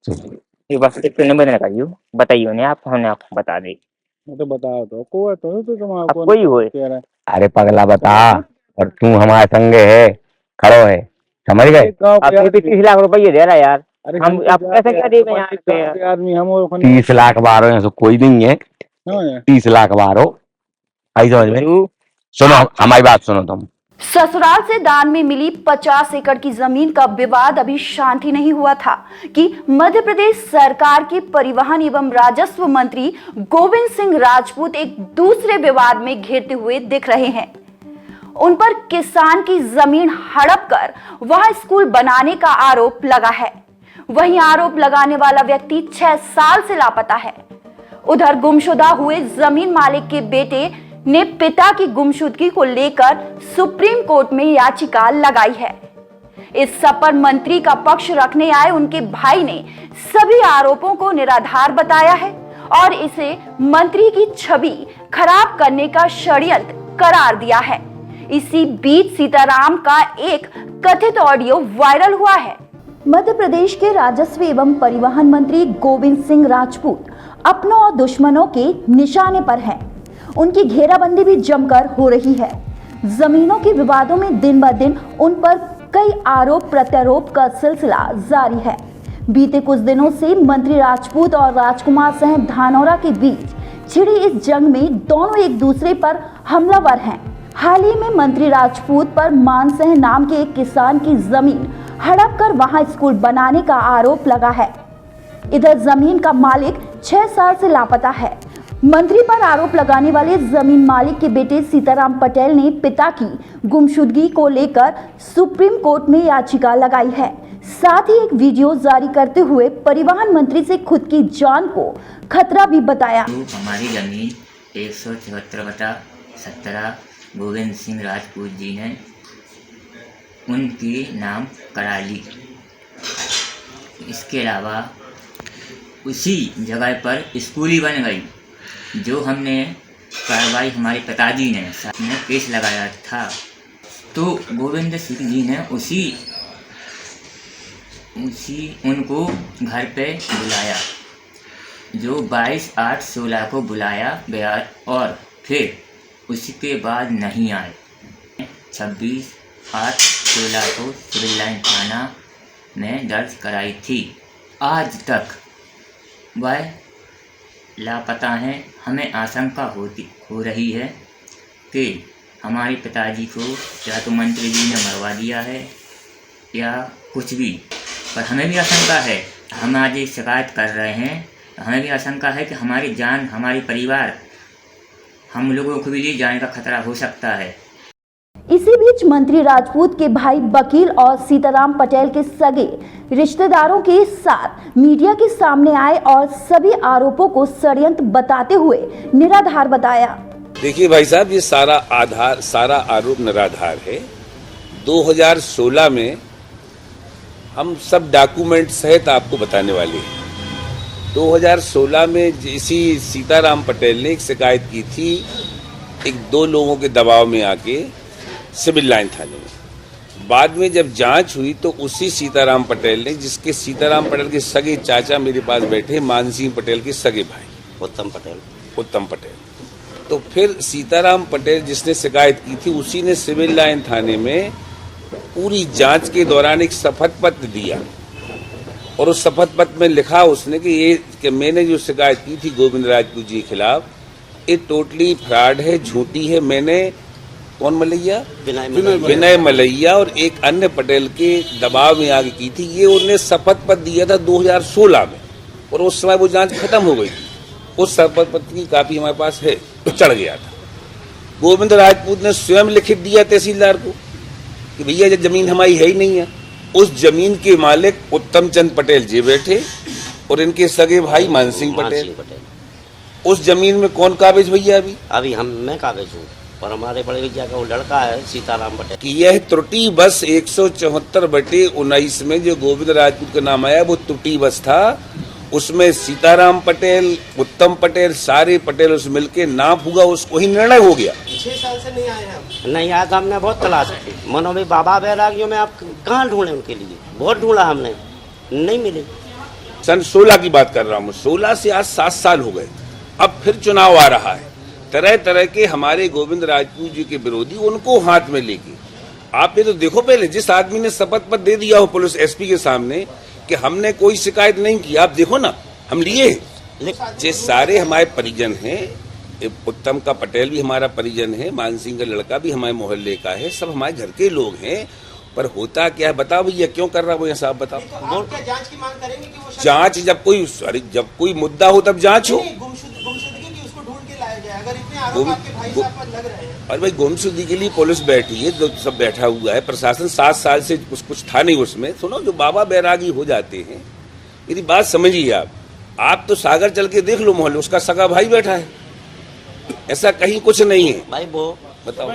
ये बस एक तो निबंधन करियो बताइयो ने आप हमने आपको बता दे। मैं तो बताओ तो को है तो तुम अब कौन कोई होए कह रहा है। अरे पगला बता, चलो और तू हमारे संगे है, खड़ो है, समझ गए? एक गांव अब के फिर भी आदमी। 30 लाख रुपये दे रहा यार। अरे हम तो आप पैसे क्या देंगे यहाँ हमारे पे गांव यार? के आदमी हम और 30 लाख बारो यहाँ से कोई नहीं है, समझ रहे? 30 लाख बारो, आई समझ में? गुरु सुनो हमारी बात सुनो तुम। ससुराल से दान में मिली 50 एकड़ की जमीन का विवाद अभी शांति नहीं हुआ था कि मध्य प्रदेश सरकार के परिवहन एवं राजस्व मंत्री गोविंद सिंह राजपूत एक दूसरे विवाद में घिरते हुए दिख रहे हैं। उन पर किसान की जमीन हड़प कर वहां स्कूल बनाने का आरोप लगा है। वहीं आरोप लगाने वाला व्यक्ति 6 साल से लापता है। उधर गुमशुदा हुए जमीन मालिक के बेटे ने पिता की गुमशुदगी को लेकर सुप्रीम कोर्ट में याचिका लगाई है। इस सब पर मंत्री का पक्ष रखने आए उनके भाई ने सभी आरोपों को निराधार बताया है और इसे मंत्री की छवि खराब करने का षड्यंत्र करार दिया है। इसी बीच सीताराम का एक कथित ऑडियो वायरल हुआ है। मध्य प्रदेश के राजस्व एवं परिवहन मंत्री गोविंद सिंह राजपूत अपनों और दुश्मनों के निशाने पर हैं। उनकी घेराबंदी भी जमकर हो रही है। जमीनों के विवादों में दिन ब दिन उन पर कई आरोप प्रत्यारोप का सिलसिला जारी है। बीते कुछ दिनों से मंत्री राजपूत और राजकुमार सिंह धानौरा के बीच छिड़ी इस जंग में दोनों एक दूसरे पर हमलावर हैं। हाल ही में मंत्री राजपूत पर मान सिंह नाम के एक किसान की जमीन हड़प कर वहां स्कूल बनाने का आरोप लगा है। इधर जमीन का मालिक 6 साल से लापता है। मंत्री पर आरोप लगाने वाले जमीन मालिक के बेटे सीताराम पटेल ने पिता की गुमशुदगी को लेकर सुप्रीम कोर्ट में याचिका लगाई है। साथ ही एक वीडियो जारी करते हुए परिवहन मंत्री से खुद की जान को खतरा भी बताया। हमारी जमीन 174/17 गोविंद सिंह राजपूत जी ने उनके नाम करा ली। इसके अलावा उसी जगह पर स्कूल ही बन गई, जो हमने कार्रवाई हमारे पिताजी ने केस लगाया था। तो गोविंद सिंह जी ने उसी उनको घर पे बुलाया, जो 22/8/16 को बुलाया गया और फिर उसके बाद नहीं आए। 26/8/16 को सिविल लाइन थाना में दर्ज कराई थी। आज तक वह लापता हैं। हमें आशंका हो रही है कि हमारे पिताजी को या तो मंत्री जी ने मरवा दिया है या कुछ भी, पर हमें भी आशंका है। हम आज एक शिकायत कर रहे हैं, हमें भी आशंका है कि हमारी जान, हमारे परिवार, हम लोगों को भी जान का खतरा हो सकता है। इसी बीच मंत्री राजपूत के भाई वकील और सीताराम पटेल के सगे रिश्तेदारों के साथ मीडिया के सामने आए और सभी आरोपों को षड्यंत्र बताते हुए निराधार बताया। देखिए भाई साहब, ये सारा आरोप निराधार है। 2016 में हम सब डॉक्यूमेंट सहित आपको बताने वाले हैं। 2016 में इसी सीताराम पटेल ने एक शिकायत की थी, 2 लोगों के दबाव में आके सिविल लाइन थाने में। बाद में जब जांच हुई तो उसी सीताराम पटेल ने, जिसके सीताराम पटेल के सगे चाचा मेरे पास बैठे, मानसिंह पटेल के सगे भाई उत्तम पटेल, तो फिर सीताराम पटेल जिसने शिकायत की थी, उसी ने सिविल लाइन थाने में पूरी जांच के दौरान एक शपथ पत्र दिया और उस शपथ पत्र में लिखा उसने कि मैंने जो शिकायत की थी गोविंद राजपूत जी के खिलाफ, ये टोटली फ्रॉड है, झूठी है। मैंने कौन मलैया, विनय मलैया और एक अन्य पटेल के दबाव में आगे की थी। ये उन्होंने शपथ पत्र दिया था 2016 में और उस समय वो जांच खत्म हो गई थी। उस शपथ पत्र की कॉपी हमारे पास है, तो चढ़ गया था। गोविंद राजपूत ने स्वयं लिखित दिया तहसीलदार को कि भैया ये जमीन हमारी है ही नहीं है। उस जमीन के मालिक उत्तम चंद पटेल जी बैठे और इनके सगे भाई मानसिंह पटेल। उस जमीन में कौन काबिज भैया? अभी मैं काबिज हूँ और हमारे बड़े भैया का वो लड़का है सीताराम पटेल। कि यह त्रुटि बस 174/19 में जो गोविंद राजपूत का नाम आया, वो त्रुटि बस था। उसमें सीताराम पटेल, उत्तम पटेल, सारे पटेल उस मिलके नाप हुआ, उसको ही निर्णय हो गया। 6 साल से नहीं आए हम। नहीं आया था, हमने बहुत तलाश की। मनो भी बाबा बैरागियों में आप कहाँ ढूंढे उनके लिए, बहुत ढूंढा हमने, नहीं मिले। सन 16 की बात कर रहा हूँ, 16 से आज 7 साल हो गए। अब फिर चुनाव आ रहा है, तरह तरह के हमारे गोविंद राजपूत जी के विरोधी उनको हाथ में लेके। आप ये तो देखो, पहले जिस आदमी ने शपथ पत्र दे दिया हो पुलिस एसपी के सामने कि हमने कोई शिकायत नहीं की, आप देखो ना, हम लिए ये सारे हमारे परिजन हैं। उत्तम का पटेल भी हमारा परिजन है, मान सिंह का लड़का भी हमारे मोहल्ले का है, सब हमारे घर के लोग हैं। पर होता क्या है बताओ भैया, क्यों कर रहा है वो ये साहब बताओ। जांच की मांग करेंगे कि वो जांच जब कोई मुद्दा हो तब जांच हो। गुमशुदगी की उसको ढूंढ के लाया जाए। अगर इतने आरोप आपके भाई साहब पर लग रहे हैं। और भाई गुमशुदगी के लिए पुलिस बैठी है, जो सब बैठा हुआ है, प्रशासन 7 साल से कुछ था नहीं उसमें। सुनो, जो बाबा बैरागी हो जाते हैं, मेरी बात समझिए आप तो सागर चल के देख लो मोहल्ले, उसका सगा भाई बैठा है, ऐसा कहीं कुछ नहीं है। भाई वो बताओ,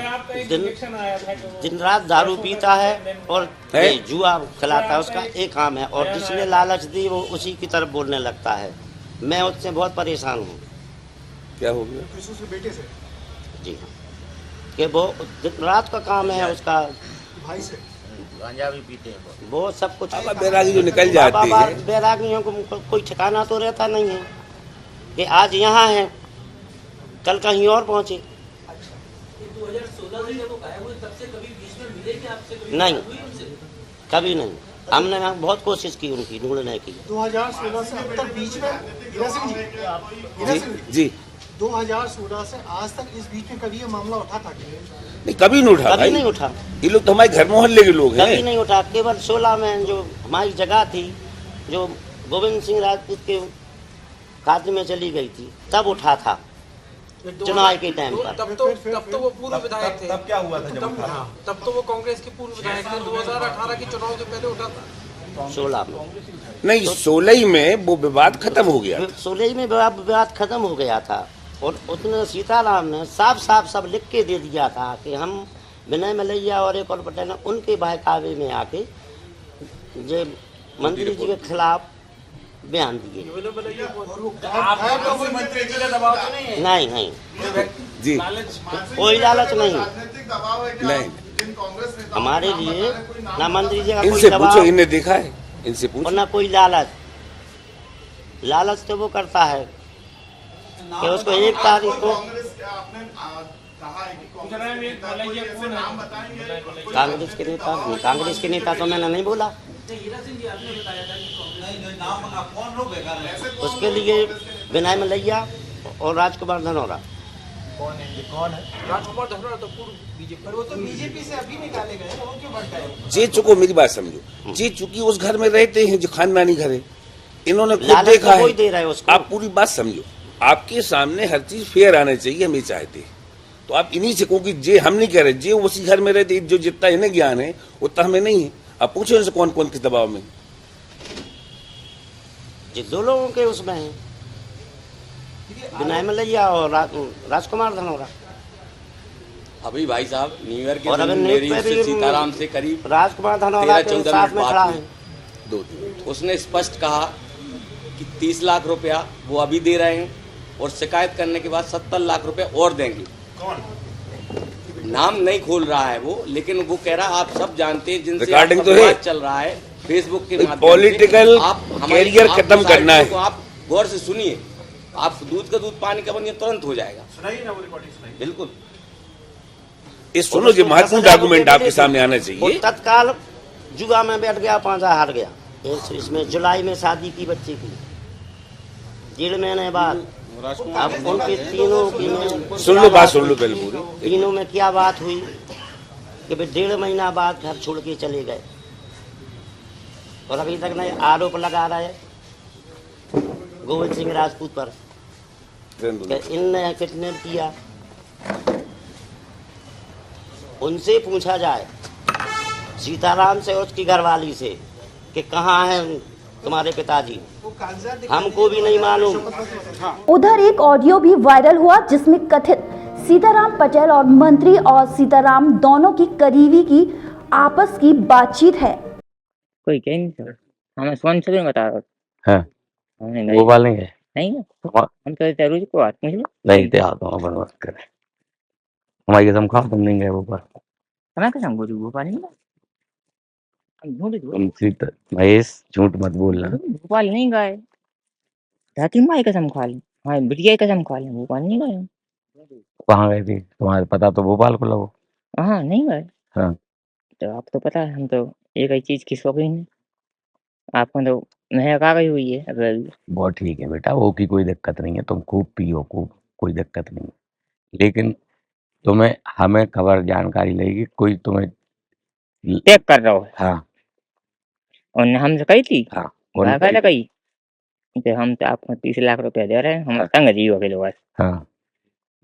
दिन रात दारू पीता है और ये जुआ खिलाता है, उसका एक काम है। और जिसने लालच दी वो उसी की तरफ बोलने लगता है। मैं उससे बहुत परेशान हूँ। क्या हो गया? बेटे से जी हाँ, कि वो दिन रात का काम है उसका, भाई से गांजा भी पीते हैं वो सब कुछ। बाबा बैरागी जो निकल जाते हैं, बैरागियों को कोई ठिकाना तो रहता नहीं है कि आज यहाँ है कल कहीं और पहुँचे। 2016 से जब वो गायब हुए तब से कभी बीच में मिले क्या आपसे? नहीं, कभी नहीं। हमने बहुत कोशिश की उनकी ढूंढने की। 2016 से अब तक बीच में हीरा सिंह जी 2016 से आज तक इस बीच में कभी ये मामला उठा था? नहीं, कभी नहीं उठा। कभी नहीं उठा। ये लोग तो हमारे घर मोहल्ले के लोग हैं। कभी नहीं उठा। केवल 16 में जो हमारी जगह थी, जो गोविंद सिंह राजपूत के खाते में चली गई थी, तब उठा था चुनाव के टाइम पर। तब तो वो पूर्व विधायक थे। तब क्या हुआ था? तब तो वो कांग्रेस के पूर्व विधायक थे। 2018 के चुनाव के पहले उठा था। 16 में नहीं, 16 में वो विवाद खत्म हो गया। 16 में विवाद खत्म हो गया था और उसने सीताराम ने साफ साफ सब लिख के दे दिया था कि हम विनय मलैया और एक और पटेल उनके बहकावे में आके जो मंत्री जी के खिलाफ बयान दिए। नहीं जी, कोई लालच नहीं। नहीं, हमारे लिए ना मंत्री जी का कोई इनसे पूछो, दबाव इन्हें देखा है, इनसे और पूछो। ना कोई लालच तो वो करता है कि उसको 1 तारीख को कांग्रेस के नेता तो मैंने नहीं बोला। उसके लिए विनय मलैया और राजकुमार धनौरा। कौन है राजकुमार धनौरा? तो पूर्व बीजेपी, वो तो बीजेपी से अभी निकाले गए, वो क्यों भटकाए? जे चुको, मेरी बात समझो, जे चुकी उस घर में रहते हैं जो खानदानी घर है, इन्होंने खुद लालच देखा तो कोई है। दे रहा है उसको। आप पूरी बात समझो, आपके सामने हर चीज फेयर आना चाहिए, हम ये चाहते हैं। तो आप इन्हीं से कहो कि जे हम नहीं कह रहे, जे उसी घर में रहते, जो जितना इन्हें ज्ञान है उतना हमें नहीं है। आप पूछो इनसे कौन कौन किस दबाव में। जिस 2 लोगों के उसमें है, विनय मलैया और राजकुमार धनौरा। अभी भाई साहब न्यू ईयर के और दिन अगर मेरी न्यूज़ पे उससे भी सीताराम से करीब राजकुमार धनौरा के 13-14 साथ में मिनट खड़ा बात है। हुई। 2 दिन उसने स्पष्ट कहा कि 30 लाख रुपया वो अभी दे रहे हैं और शिकायत करने के बाद 70 लाख रुपए और देंगे। नाम नहीं खोल रहा है वो, लेकिन वो कह रहा आप सब जानते हैं जिनसे रिकॉर्डिंग आपका तो है। विवाद चल रहा है फेसबुक के माध्यम से। पॉलिटिकल आप हमारी कैरियर खत्म करना है। तो आप गौर से सुनिए, आप दूध का दूध पानी का बनिए तुरंत हो जाएगा। सुनाइए ना वो रिकॉर्डिंग सुनाइए। बिल्कुल। इस सुनो, जो महत्वपूर्ण डॉक्यूमेंट आपके सामने आना वो चाहिए। तत्काल जुआ में बैठ गया, 5 हार गया। इसमें जुलाई में शादी की बच्चे की, 1.5 महीने बाद। अब उनके तीनों की में सुन लो बात, सुन लो पहले पूरी। तीनों में क्या बात हुई कि भाई 1.5 महीना बाद घर छोड़ के चले गए और अभी तक नए आरोप लगा रहे गोविंद सिंह राजपूत पर कि इनने किडनैप किया। उनसे पूछा जाए, सीताराम से और उसकी घरवाली से, कि कहाँ हैं तुम्हारे पिताजी, हमको भी नहीं मालूम। उधर एक ऑडियो भी वायरल हुआ जिसमें कथित सीताराम पटेल और मंत्री और सीताराम दोनों की करीबी की आपस की बातचीत है। कोई कह नहीं सर, हमें कौन से बता रहा हाँ, हमने वो वाल नहीं है। नहीं है, हम तो जरूर को बात नहीं नहीं ते आता हूँ, अपन बात करें। हमारी कसम खा, तुम नहीं गए वो पर। हमें कसम बोली वो पानी झूठ झूठ तुम सीता महेश झूठ मत बोलना। भोपाल नहीं गए, धरती माँ की कसम खा ली, हाँ बिटिया की कसम खा ली, भोपाल नहीं गए हम। कहाँ गए थे? तुम्हारे पता तो भोपाल को लगो। हाँ नहीं गए। हाँ तो आपको तो पता है हम तो एक ही चीज की शौकीन है, आपको तो महक आ गई हुई है अगर। बहुत ठीक है बेटा, वो की कोई दिक्कत नहीं है, तुम खूब पियो, खूब, कोई दिक्कत नहीं है। लेकिन तुम्हें हमें खबर जानकारी लगेगी, कोई तुम्हें चेक कर रहा हो हाँ और ने हमसे कही थी हाँ कौन कहा था कही कि हम तो आपको 30 लाख रुपया दे रहे हैं, हम हाँ। तंग जी हो गए लोग, हाँ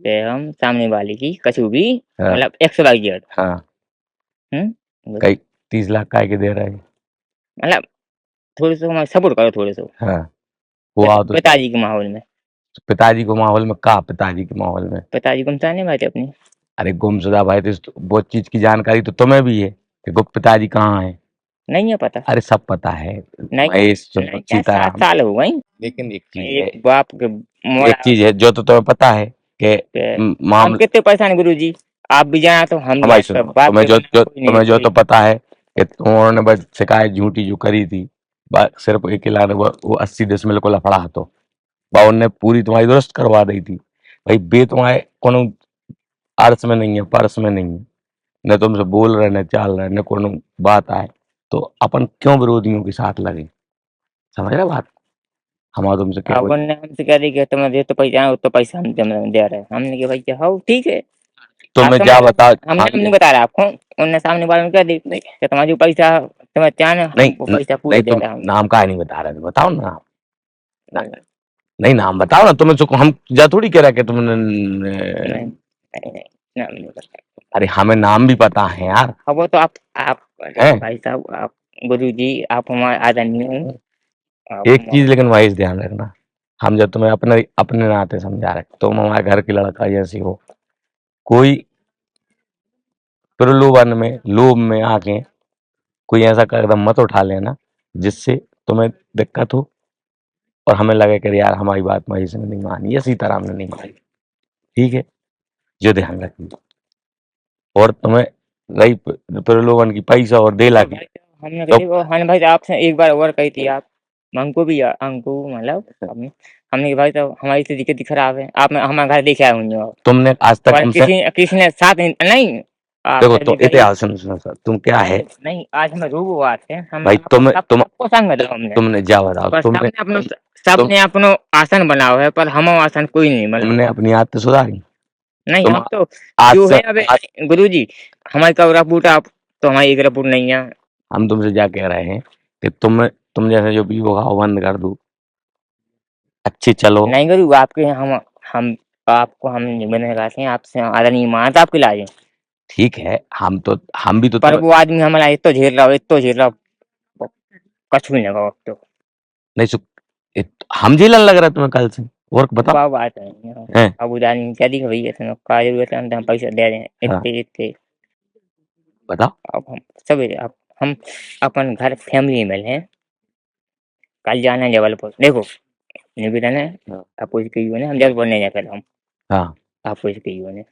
ते हम सामने वाले की कछु भी हाँ मतलब XYZ हाँ कई 30 लाख काय के दे रहे हैं? मतलब थोड़ी सा हमारे सपोर्ट करो थोड़े से हाँ वो आओ तो पिताजी के माहौल में। पिताजी को माहौल में, कहा पिताजी के माहौल में? पिताजी को हम जाने भाई थे अपनी। अरे गुमशुदा भाई, तो बहुत चीज की जानकारी तो तुम्हें भी है कि गुप्त पिताजी कहाँ है। नहीं है पता। अरे सब पता है नहीं महेश, नहीं, 7 सीताराम। साल हो गई। लेकिन एक चीज है, एक बाप के एक चीज है जो तो तुम्हें पता है कि हम मामला कितने परेशान गुरु जी, आप भी जाना तो हम हमारी भी सुनो, बाप तुम्हें के जो बिना कोई नहीं तुम्हें जो कोई। तो पता है कि उन्होंने बस शिकायत झूठी जो करी थी, सिर्फ एक किला ने वो 80 डिसमिल को लफड़ा तो बावन ने पूरी तुम्हारी दुरुस्त करवा दी थी। भाई बे तुम्हारे कोनो अर्थ में नहीं है, पर्स में नहीं है, न तुमसे बोल रहे न चाल रहे न कोनो बात आए, तो अपन क्यों विरोधियों के साथ लगे? समझ रहे बात? हमारा तुमसे क्या अब उनने हमसे कह रही कि तुम्हें दे तो पैसा वो तो पैसा हम तुम्हें दे रहे हैं, हमने कहा भाई हाँ ठीक है। तुम्हें आप क्या समझ बता हम नहीं बता रहे आपको, उनने सामने वाले में कह दी कि तुम्हारा जो पैसा तुम्हें चाहे ना नहीं वो पैसा पूरा नहीं, दे तुम रहे हैं हम। नाम का नहीं बता रहे, बताओ ना नाम। नहीं नाम बताओ ना, तुम्हें तो हम जा थोड़ी कह रहे कि तुमने नहीं नहीं नाम नहीं बता। अरे हमें नाम भी पता है यार। अब वो तो आप हैं? भाई साहब, आप गुरु जी, आप हमारे आदरणीय हैं। आप एक चीज लेकिन वाइस ध्यान रखना, हम जब तुम्हें अपने अपने नाते समझा रहे, तुम हमारे घर के लड़का जैसी हो, कोई प्रलोभन में लोभ में आके कोई ऐसा कदम मत उठा लेना जिससे तुम्हें दिक्कत हो और हमें लगे कि यार हमारी बात महेश ने नहीं मानी या सीताराम ने नहीं मानी। ठीक है, जो ध्यान रखिए। और तुम्हें रही प्रलोभन की पैसा और देला की, हमने तो देखो हाँ भाई आपसे एक बार और कही थी आप अंकु भी अंकु मतलब हमने कहा भाई तो हमारी स्थिति कितनी खराब है, आप हमारे घर देखे आए होंगे आप। तुमने आज तक और हमसे किसी ने साथ नहीं देखो, आपने तो भी इतिहास सुनो सर, तुम क्या है नहीं आज हम रूबू आते हैं हम भाई, सबको संग दो हमने, तुमने जा बताओ, पर तुमने सबने अपनो आसन बनाओ है पर हम आसन कोई नहीं बना। तुमने अपनी आदत सुधारी? नहीं तुम हम तो आज जो से है अब गुरु जी हमारी कब रपूट आप तो हमारी एक रपूट नहीं है। हम तुमसे क्या कह रहे हैं कि तुम जैसे जो पीओ खाओ बंद कर दो, अच्छे चलो। नहीं गुरु आपके हम आपको हम निबंधन करते हैं आपसे आदरणीय मान आपके लाए, ठीक है, हम भी तो पर वो आदमी हमारा इतो झेल रहा कछ भी नहीं अब तो नहीं हम झेलन लग रहा है तुम्हें कल से, और बताओ। बात बात है अब उदाहरण क्या दी भैया तुम का जरूरत है हम पैसा दे रहे हैं हाँ। इतने इतने बताओ। अब हम सब अब हम अपन घर फैमिली में हैं, कल जाना है जबलपुर, देखो निवेदन है आपको इसके युवा ने हम जबलपुर नहीं जाकर हम हाँ आपको इसके युवा ने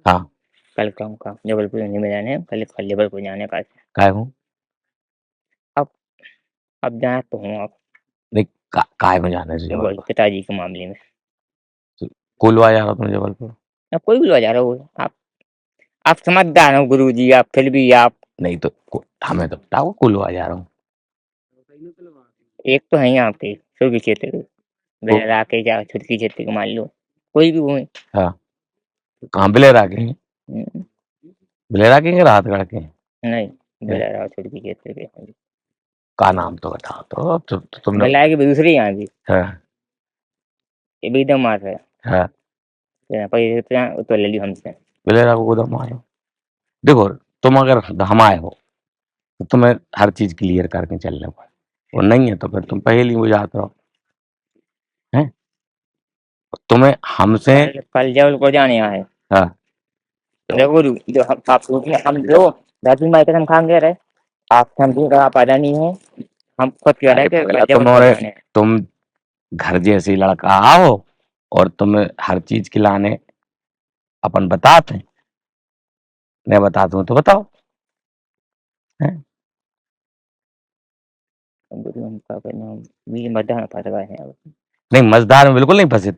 हाँ कल का जबलपुर निवेदन है, कल जबलपुर जाने का काय हूँ अब जाना तो हूँ आप नहीं काय में जाने से वही जबलपुर? पिताजी के मामले में कोलवा जा रहा तुम जबलपुर? अब कोई भी जा रहा हो आप समझदार हो गुरु जी, आप फिर भी आप नहीं तो हमें तो बताओ, कोलवा जा रहा हूँ। एक तो है आपके छोटी क्षेत्र के बेरा के जा छुटकी क्षेत्र के मान लो कोई भी हो। हाँ कहाँ बिलेरा के हैं? बिलेरा के हैं, राहत गढ़ के हैं? नहीं बेरा छुटकी क्षेत्र के का नाम तो बताओ तो तुमने बेला के दूसरे यहाँ भी हाँ ये भी एकदम मार है हाँ पैसे तो ले ली हमसे बिलेरा को गोदाम मारो। देखो तुम अगर धमाए हो तो तुम्हें हर चीज क्लियर करके चलना पड़े, और नहीं है तो फिर तुम पहले बुझाते रहो हैं। तुम्हें हमसे कल जबलपुर जाने यहाँ है। हाँ देखो जो हम जो दादी माई कसम खा गए रहे आप समझिए का आप आदा नहीं है, हम खुद कह रहे थे तुम घर जैसे लड़का आओ और तुम्हें हर चीज खिलाने अपन बताते हैं, मैं बताता हूँ तो बताओ हैं। गुरु हम क्या करना, हम बीच मध्य में फंस गए हैं अब। नहीं, मझधार में बिल्कुल नहीं फंसे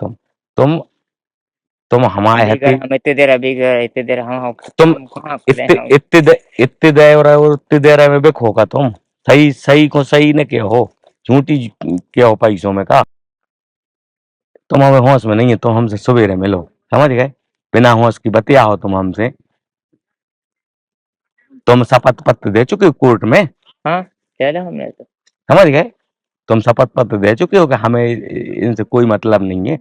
तुम हमारे अभी हती हम इतने देर अभी इतने देर हम तुम कहाँ खुदे इतने हम। इतने देर और उतनी देर में बेखो का तुम सही सही को सही ने क्या हो, झूठी क्या हो पैसों में का। तुम हमें होश में नहीं है, तुम हमसे सवेरे मिलो, समझ गए। बिना होश की बतिया हो तुम हमसे। तुम शपथ पत्र दे चुके हो कोर्ट में, हाँ चलो हमने तो समझ गए। तुम शपथ पत्र दे चुके हो कि हमें इनसे कोई मतलब नहीं है।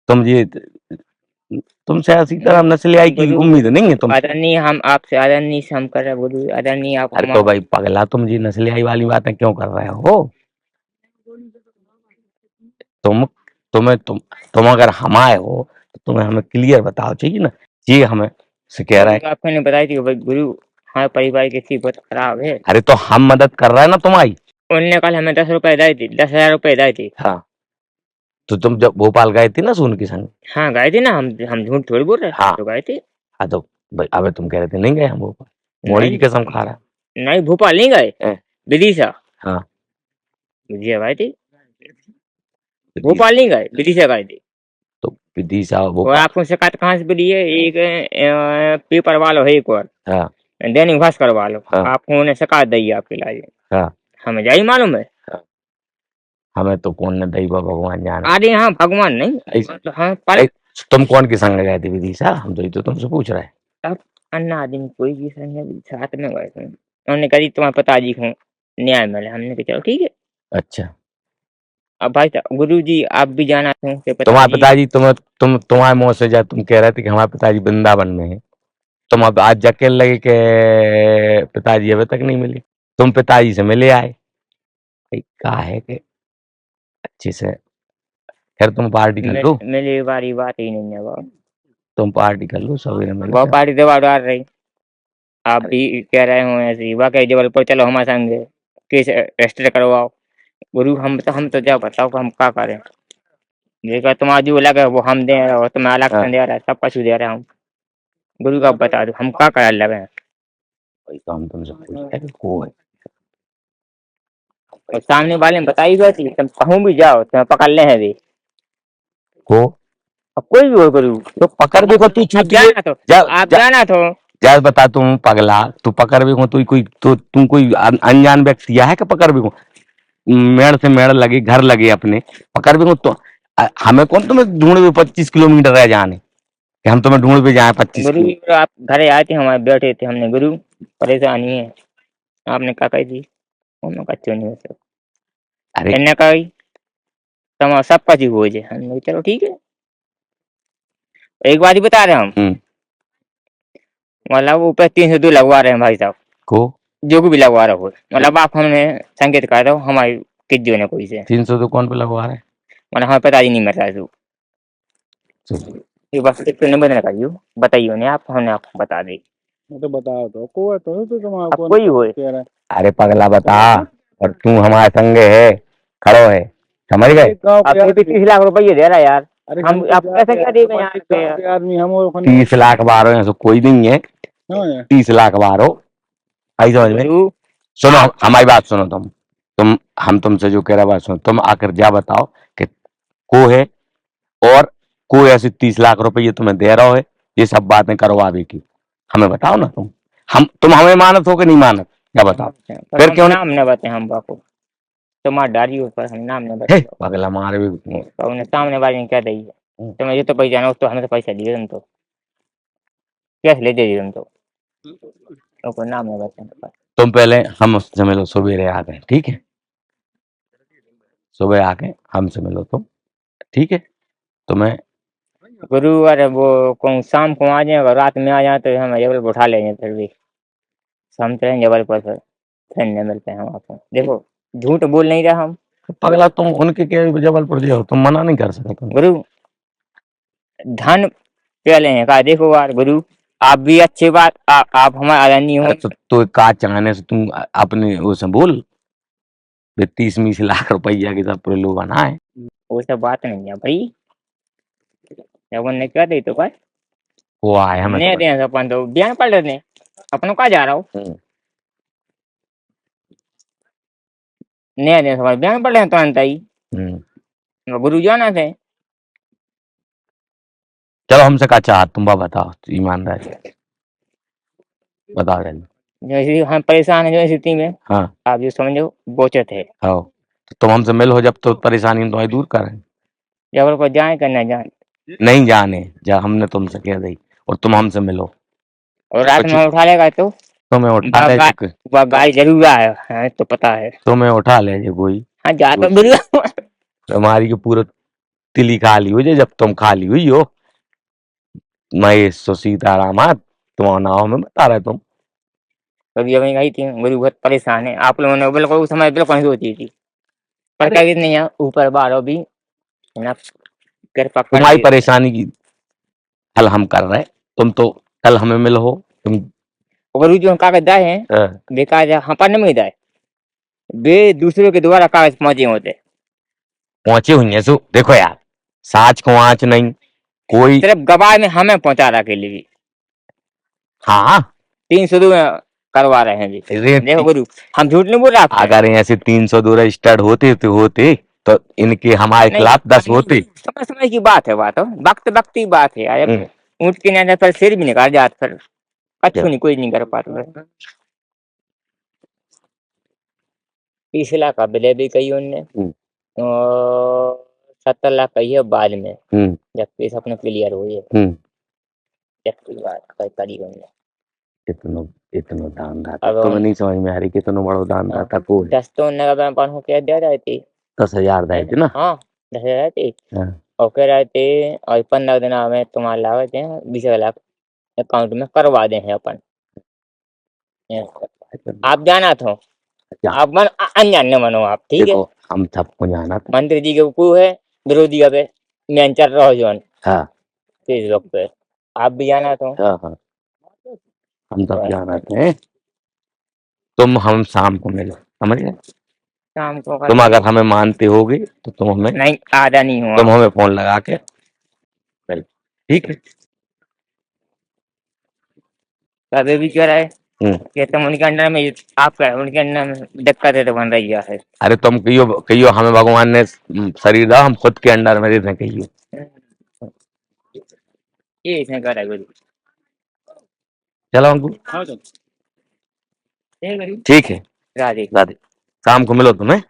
तुम ये तुमसे ऐसी तरह नस्लियाई की गुरु उम्मीद नहीं है तुमसे। आदरणीय, हम आपसे आदरणीय से हम कर रहे हैं गुरु, आदरणीय आप अरे तो भाई पगला, तुम जी नस्लियाई वाली बातें क्यों कर रहे हो। तुम तुम्हें तुम अगर हम आए हो तो तुम्हें हमें क्लियर बताओ चाहिए ना, ये हमें से कह रहा है। आपको ने बताई थी कि भाई गुरु हमारे परिवार की स्थिति बहुत खराब है। अरे तो हम मदद कर रहे हैं ना तुम्हारी। उनने कल हमें 10 रुपए दिए थे, 10,000 रुपए दिए थे। हाँ, तो तुम जब भोपाल गए थे ना सोन की संग। हाँ गए थे ना, हम झूठ थोड़ी बोल रहे हैं, हाँ तो गए थे। हाँ, तो भाई अबे तुम कह रहे थे नहीं गए हम भोपाल, मोड़ी की नहीं कसम खा रहा नहीं भोपाल नहीं गए, है। विदिशा हाँ विदिशा गए थे, भोपाल नहीं गए, विदिशा गए थे। तो विदिशा और भोपाल। आपको शिकायत कहाँ से मिली है? एक पेपर वालो है, एक और हाँ दैनिक भास्कर वालो, हाँ आपको उन्हें शिकायत दी है आपके लिए। हाँ, हमें जाई मालूम है। हमें तो कौन ने दई बा भगवान जाने। अरे हाँ भगवान नहीं, ऐसे- हाँ पर तुम कौन के संग गए थे विदिशा, हम तो तुमसे पूछ रहे हैं। अब अन्ना आदमी कोई भी संग है, साथ में गए थे। उन्होंने कहा जी तुम्हारे पिताजी को न्याय मिले, हमने कहा चलो ठीक है। अच्छा, अब भाई साहब गुरु जी आप भी जाना थे कि तुम्हारे पिताजी तुम्हारे मुंह से जब तुम कह रहे थे कि हमारे पिताजी वृंदावन में है, तुम अब आज जाके लगे कि पिताजी अभी तक नहीं मिले, तुम पिताजी से मिले आए। भाई कहा है कि अच्छे से, खैर तुम पार्टी कर लो, मेरी बारी बात ही नहीं है बाबा। तुम पार्टी कर लो सवेरे मिलो। वो पार्टी दबा डाल रही, आप भी कह रहे हो ऐसे ही वाकई जबलपुर चलो हमारे संग केस रजिस्टर करवाओ। गुरु हम तो क्या बताओ कि हम क्या करें। देखा तुम्हारा जो लगे वो हम दे रहे हो, तुम्हें अलग से दे रहा है, सब कुछ दे रहे हैं हम। गुरु का बता दो हम क्या कर लगे। भाई तो हम तुमसे पूछ रहे हैं कि को है। और सामने वाले ने बताई हुई थी, तुम कहूँ भी जाओ तुम्हें पकड़ ले हैं भी। को अब कोई भी हो गुरु तो पकड़ भी को तू छूट जाना तो आप जाना तो जा बता, तुम पगला तू पकड़ भी को तू कोई तो तुम कोई अनजान व्यक्ति है कि पकड़ भी को मेड़ से मेड़ लगे घर लगे अपने पकड़ भी को तो हमें कौन तुम्हें ढूंढ 25 किलोमीटर रह जाने कि हम तुम्हें ढूंढ भी जाए 25 गुरु किलोमीटर। आप घरे आए थे, हमारे बैठे थे, हमने गुरु परेशानी है, आपने क्या कही थी, उन्होंने कहा क्यों नहीं हो सकता। अरे इन्हें कही तुम सब कुछ हो जाए, हमने कहा, चलो ठीक है। एक बात ही बता रहे हम, मतलब ऊपर 302 लगवा रहे हैं भाई साहब को जो भी लगवा रहे हो, मतलब आप हमने संकेत कर रहे हो हमारी किज्जो ने कोई से 300 तो कौन पे लगवा रहे हैं। मतलब हमें पता ही नहीं मिल रहा है। ये बस इतने बदल करियो, बताइए नहीं आप, हमने आपको बता दी। मैं तो बताओ तो को है तो तुम्हारा कोई हो कह रहा है। अरे पगला बता, और तू हमारे संगे है खड़ो है, समझ गए। आपने भी 30 लाख रुपये दे रहा है यार, अरे हम आप कैसे क्या देंगे यहाँ पे? आदमी हम और 30 लाख बारो ऐसा कोई नहीं है, 30 लाख बारो आई समझ में। सुनो हमारी बात सुनो, तुम हम तुमसे जो कह रहा बात सुनो, तुम आकर जा बताओ कि को है और कोई ऐसे 30 लाख रुपए तुम्हें दे रहा है, ये सब बातें करवावे की हमें बताओ ना। तुम हमें मानत हो कि नहीं मानत, क्या बताओ फिर क्यों नाम न बताए हम बापू, तुम्हारा डारी ऊपर हम नाम न बताए। पगला मारे भी तो उन्हें सामने वाले ने क्या दी है, तुम्हें ये तो पैसा ना, तो हमें तो पैसा दिए तुम, तो कैसे ले दे तुम तो नाम न बताए। तुम पहले हम उससे मिलो, सवेरे आ गए ठीक है, सुबह आके हमसे मिलो तुम, ठीक है। तुम्हें गुरु अरे वो कौन शाम को आ जाए, रात में आ जाए तो हम जबलपुर उठा लेंगे, फिर भी हम चलेंगे जबलपुर, फिर नहीं मिलते हैं हम आपको। देखो झूठ बोल नहीं रहा हम। पगला तुम उनके के जबलपुर जाओ, तुम मना नहीं कर सकते। गुरु धन पहले है कहा, देखो यार गुरु आप भी अच्छी बात आप हमारे आदरणीय हो। तो का चाहने से तुम अपने उसे बोल 30-20 लाख रुपया के सब लोग बनाए, वो सब बात नहीं है भाई, जब उन्होंने क्या दी तो भाई वो आए हमें नहीं दे अपन तो बयान पढ़ रहे अपन कहा जा रहा हूँ। नया नया सवाल बयान पड़ रहे हैं तो अंत आई गुरु जाना थे। चलो हमसे का चाह तुम बताओ ईमानदारी बता रहे जैसे हम परेशान है जो स्थिति में, हाँ आप जो समझो बोचत है, हाँ तो तुम हमसे मिलो जब तो परेशानी हम तुम्हारी दूर करें। जब को जाए करना जाए नहीं जाने जा हमने तुमसे कह दी और तुम हमसे मिलो और रात में उठा लेगा तो तुम्हें उठा ले वह गाय जरूर है तो पता है तुम्हें उठा ले जे कोई। हाँ जा तो बिल्कुल तुम्हारी के पूरा तिली खाली हुई जब तुम खाली हुई हो। महेश सीताराम तुम्हारा नाम में बता रहे तुम कभी अभी गई थी गुरु बहुत परेशान है। आप लोगों ने बिल्कुल उस समय बिल्कुल नहीं सोची थी पर क्या नहीं है ऊपर बार भी ना कृपा तुम्हारी परेशानी की हल हम कर रहे तुम तो कल हमें मिलो तुम गुरु जो कागज दाए हैं बेकार हम पर नहीं दाए वे दूसरों के द्वारा कागज पहुंचे हुई है सो देखो यार साच को आँच नहीं कोई सिर्फ गवाह में हमें पहुंचा रहा के लिए। हाँ 302 करवा रहे हैं जी। देखो गुरु हम झूठ नहीं बोल रहा। अगर ऐसे 302 रजिस्टर्ड होते तो इनके हमारे खिलाफ 10 होते। समय की बात है बात वक्त की बात है यार। ऊँट के न्याय पर सिर भी निकाल जात फिर अच्छा नहीं कोई नहीं कर पाता। पिछला का बिले भी कही उनने और 70 लाख कही है बाद में जब केस अपने क्लियर हुई है बात करी उनने इतना दान दाता तो नहीं समझ में आ रही कितना बड़ा दान दाता को 10 तो उनने का क्या दे रहे थे 10,000 दे थे ना। हाँ 10,000 थे और कह रहे थे और 15 दिन में तुम्हारा लागत है 20 लाख अकाउंट में करवा दे हैं अपन। आप जाना था आप मन अनजान न मनो आप ठीक है हम सबको जाना था मंत्री जी के को है विरोधी पे मैं चल रहा जोन हाँ फेसबुक पे आप भी जाना था। हाँ हाँ हम सब जाना थे तुम हम शाम को मिलो समझ गए शाम को तुम अगर हमें मानते होगे तो तुम हमें नहीं आधा नहीं हुआ तुम हमें फोन लगा के ठीक है कभी भी क्या है कि तुम उनके अंडर में आप उनके अंडर में दिक्कत है तो बन रही है। अरे तुम कहियो हमें भगवान ने शरीर दा हम खुद के अंडर में रहते कहियो ये इसने करा गुरु चलो अंकु ठीक है राधे शाम को मिलो तुम्हें।